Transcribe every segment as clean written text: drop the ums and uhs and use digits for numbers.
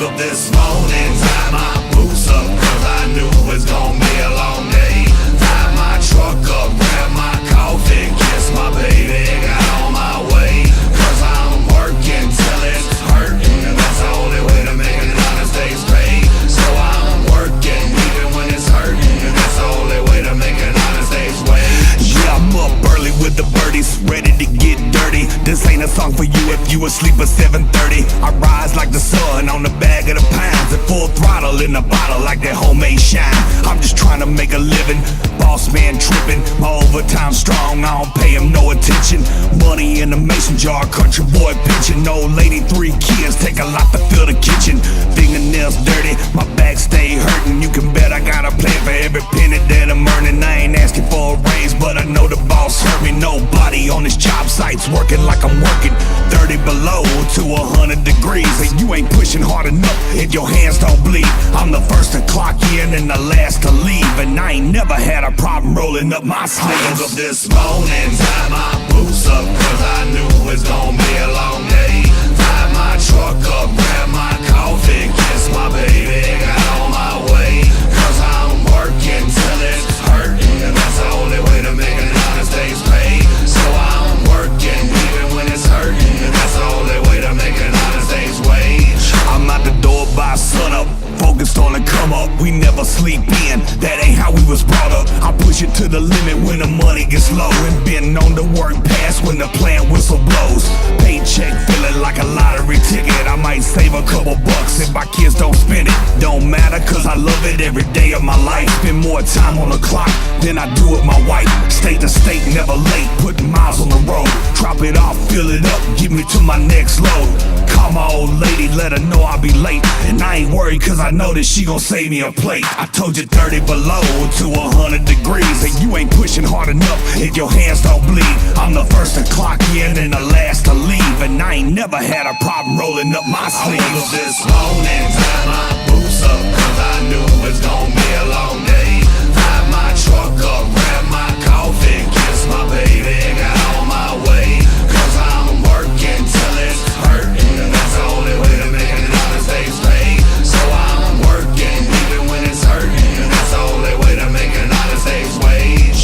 up this morning, tied my boots up, cause I knew it was gonna be a long day. Tied my truck up, grabbed my coffee, kissed my baby, got on my way. Cause I'm working till it's hurting, and that's the only way to make an honest day's pay. So I'm working even when it's hurting, and that's the only way to make an honest day's wage. Yeah, I'm up early with the birdies, ready to get dirty. This ain't a song for you if you asleep at 7:30. I rise like the sun on the bag of the pounds, at full throttle in the bottle like that homemade shine. I'm just trying to make a living, boss man tripping. My overtime strong, I don't pay him no attention. Money in the mason jar, country boy pitching. Old lady, 3 kids, take a lot to fill the kitchen. Fingernails dirty, my back stay hurting. You can bet I got a plan for every penny that I'm earning. I ain't asking for a raise, but I know the boss hurt me. Nobody on this job site's working like I'm working. 30 below to 100 degrees, and you ain't pushing hard enough if your hands don't bleed. I'm the first to clock in and the last to leave, and I ain't never had a problem rolling up my sleeves. I woke up this morning, tied my boots up, cause I knew it was gonna be a long day. Tied my truck up, grabbed my coffee, kissed my baby, got on my way. Cause I'm working till it's hurting, and that's the only way to make an honest day's pay. So I'm working even when it's hurting, and that's the only way to make an honest day's wage. I'm out the door by sunup, focused on the come up. We never sleep in, that ain't how we was brought up. I push it to the limit when the money gets low, and been on the work pass when the plant whistle blows. Paycheck feeling like a lottery ticket. I might save a couple bucks if my kids don't spend it. Don't matter cause I love it every day of my life. Spend more time on the clock than I do with my wife. State to state, never late, putting miles on the road. Drop it off, fill it up, get me to my next load. Call my old lady, let her know I'll be late. And I ain't worried cause I know that she gon' save me a plate. I told you 30 below to 100 degrees, and you ain't pushing hard enough if your hands don't bleed. I'm the first to clock in and the last to leave, and I ain't never had a problem rolling up my sleeves. I woke up this morning, tied my boots up, cause I knew it was gonna be a long day. Tied my truck up, grabbed my coffee, kissed my baby, got on my way. Cause I'm working till it's hurting, and that's the only way to make an honest day's pay. So I'm working even when it's hurting, and that's the only way to make an honest day's wage.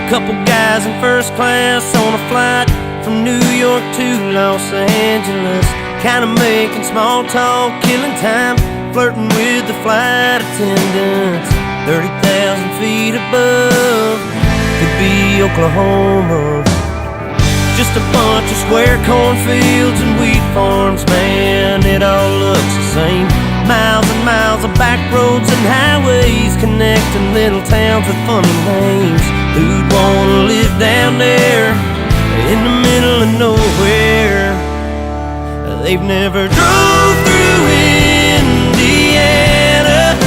Couple guys in first class on a flight from New York to Los Angeles, kinda making small talk, killing time, flirting with the flight attendants. 30,000 feet above, could be Oklahoma. Just a bunch of square cornfields and wheat farms, man, it all looks the same. Miles and miles of back roads and highways connecting little towns with funny names. Who'd wanna live down there in the middle of nowhere? They've never drove through Indiana,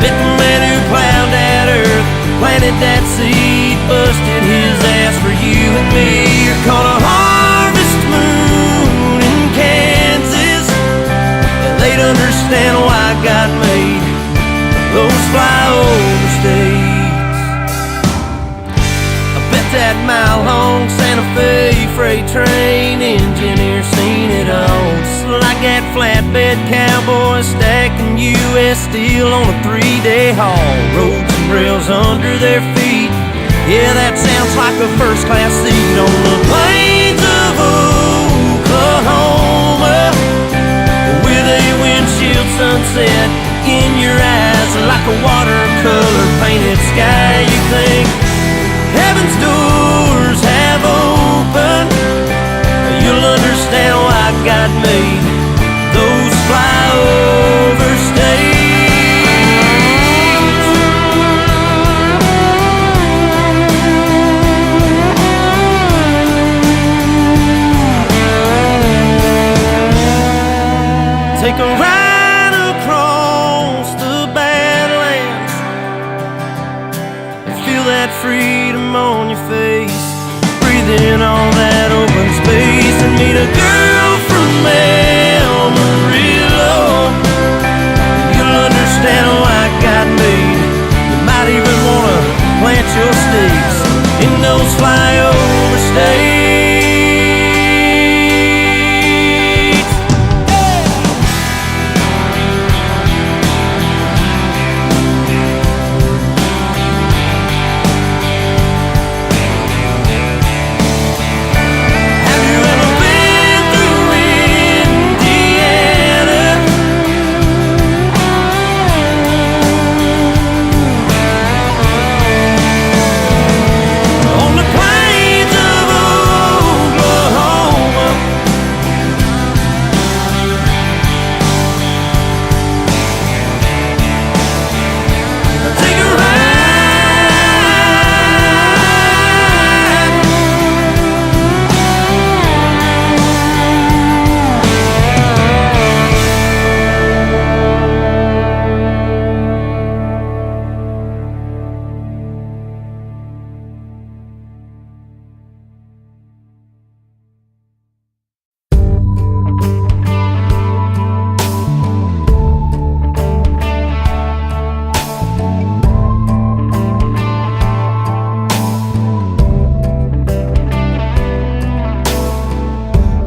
met the man who plowed that earth, planted that seed, busted his ass for you and me. You're caught a harvest moon in Kansas, they'd understand why God made those flyover states. That mile-long Santa Fe freight train engineer seen it all. Just like that flatbed cowboy stacking U.S. steel on a 3-day haul. Roads and rails under their feet, Yeah, that sounds like a first-class seat on the plains of Oklahoma, with a windshield sunset in your eyes, like a watercolor painted sky. You think heaven's doors have opened, you'll understand why God made those flyover states. Take a ride across the Badlands and feel that freedom on your face. Breathe in all that open space and meet a girl from Amarillo. You'll understand why God made. You might even wanna plant your stakes in those flyover states.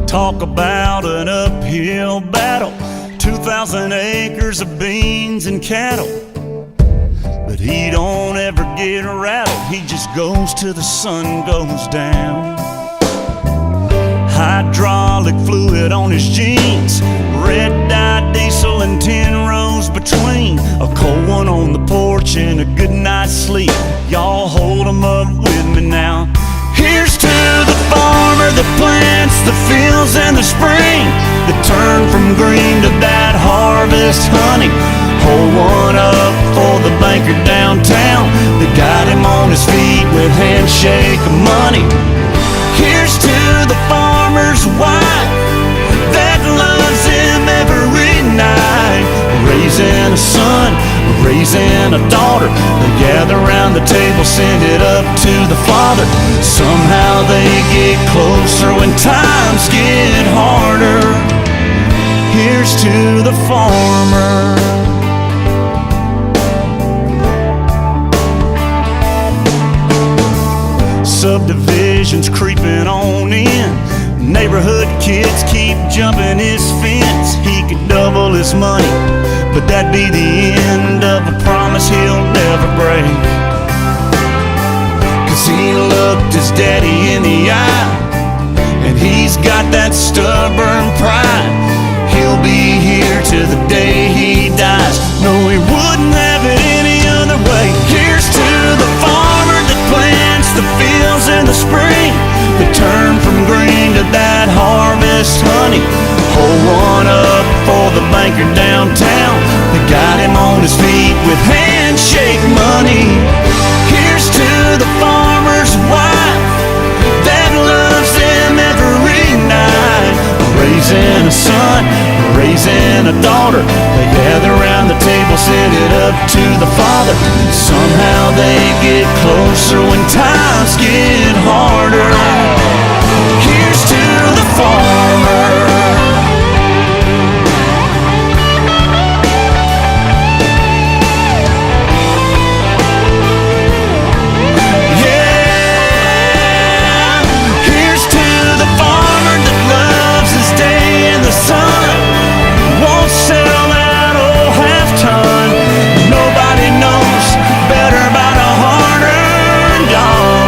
Talk about an uphill battle, 2,000 acres of beans and cattle. But he don't ever get rattled, he just goes till the sun goes down. Hydraulic fluid on his jeans, red-dye diesel and 10 rows between. A cold one on the porch and a good night's sleep. Y'all hold 'em up with me now. Here's to the farmer that plants the fields in the spring, that turn from green to that harvest honey. Hold one up for the banker downtown that got him on his feet with handshake of money. Here's to the farmer's wife that loves him every night, raising a son, raising a daughter. They gather around the table, send it up to the Father. Somehow they get closer when times get harder. Here's to the farmer. Subdivisions creeping on in, neighborhood kids keep jumping his fence. He could double his money, but that'd be the end of a promise he'll never break. 'Cause he looked his daddy in the eye, and he's got that stubborn pride. He'll be here till the day he dies. No, he wouldn't have it any other way. Here's to the farmer that plants the fields in the spring, that turn from green to that harvest honey. Hold one up for the banker downtown that got him on his feet with handshake money. Here's to the farmer's wife that loves him every night, raising a son, raising a daughter. They gather around the table, send it up to the Father. Somehow they get closer when times get harder. Here's to the farmer. Nobody knows better about a hard-earned dollar.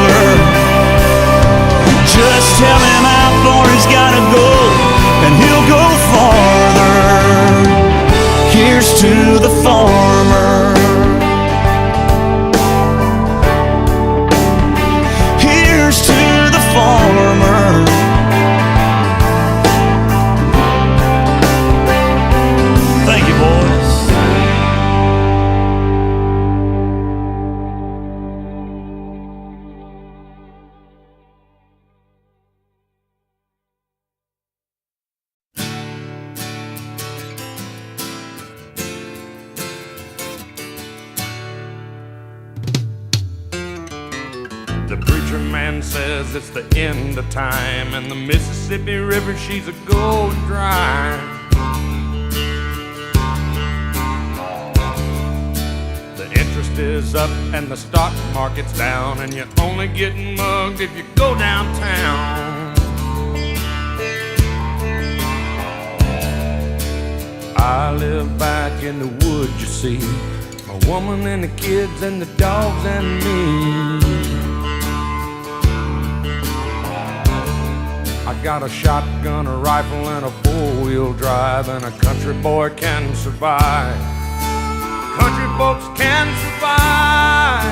man says it's the end of time, and the Mississippi River, she's a gold dry. The interest is up and the stock market's down, and you're only getting mugged if you go downtown. I live back in the woods, you see, my woman and the kids and the dogs and me. I got a shotgun, a rifle, and a four-wheel drive, and a country boy can survive. Country folks can survive.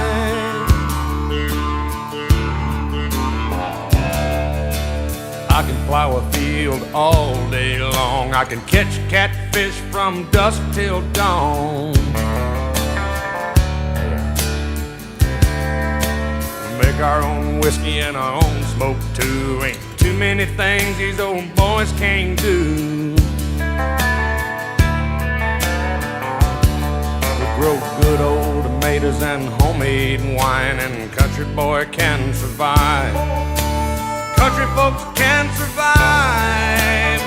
I can plow a field all day long. I can catch catfish from dusk till dawn. Make our own whiskey and our own smoke too. Ain't too many things these old boys can't do. We grow good old tomatoes and homemade wine, and country boy can survive. Country folks can survive.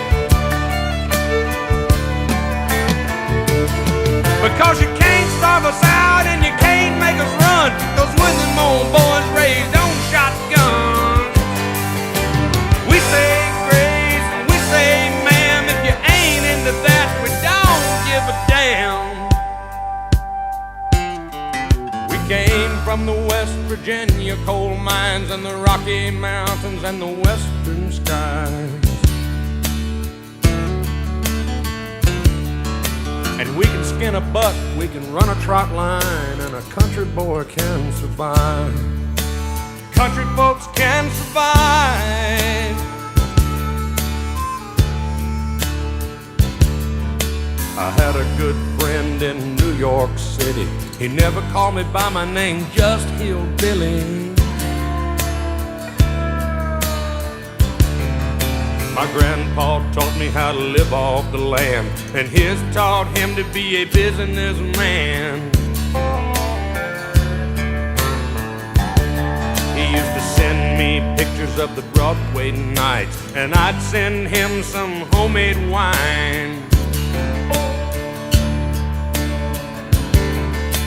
Because you can't starve us out and you can't make us run, 'cause when them old boys raised on shotguns, we say grace and we say ma'am. If you ain't into that, we don't give a damn. We came from the West Virginia coal mines and the Rocky Mountains and the western skies. And we can skin a buck, we can run a trot line, and a country boy can survive. Country folks can survive. I had a good friend in New York City. He never called me by my name, just Hillbilly. My grandpa taught me how to live off the land, and his taught him to be a businessman. He used to send me pictures of the Broadway nights, and I'd send him some homemade wine.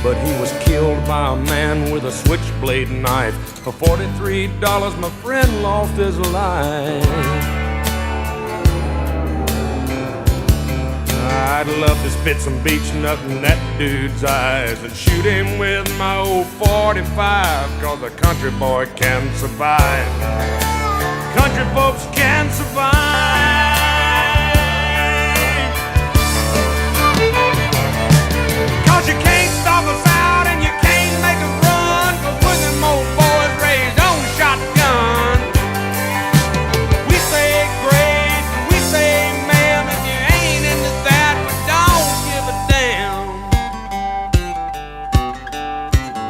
But he was killed by a man with a switchblade knife. For $43, my friend lost his life. I'd love to spit some beach nut in that dude's eyes and shoot him with my old 45, 'cause a country boy can survive. Country folks can survive. 'Cause you can't starve us out and you can't make us run, 'cause when them old boys raised on shotgun, we say grace and we say ma'am. If you ain't into that, we don't give a damn.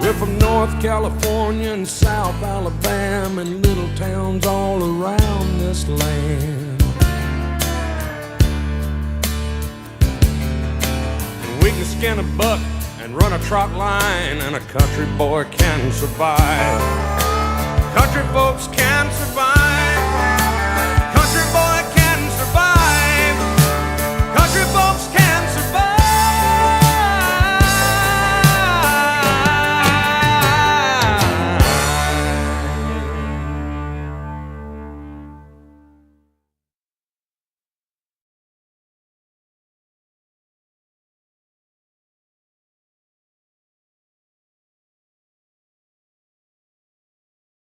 We're from North California and South Alabama and little towns all around this land. And we can skin a buck and run a trot line, and a country boy can survive. Country folks can survive.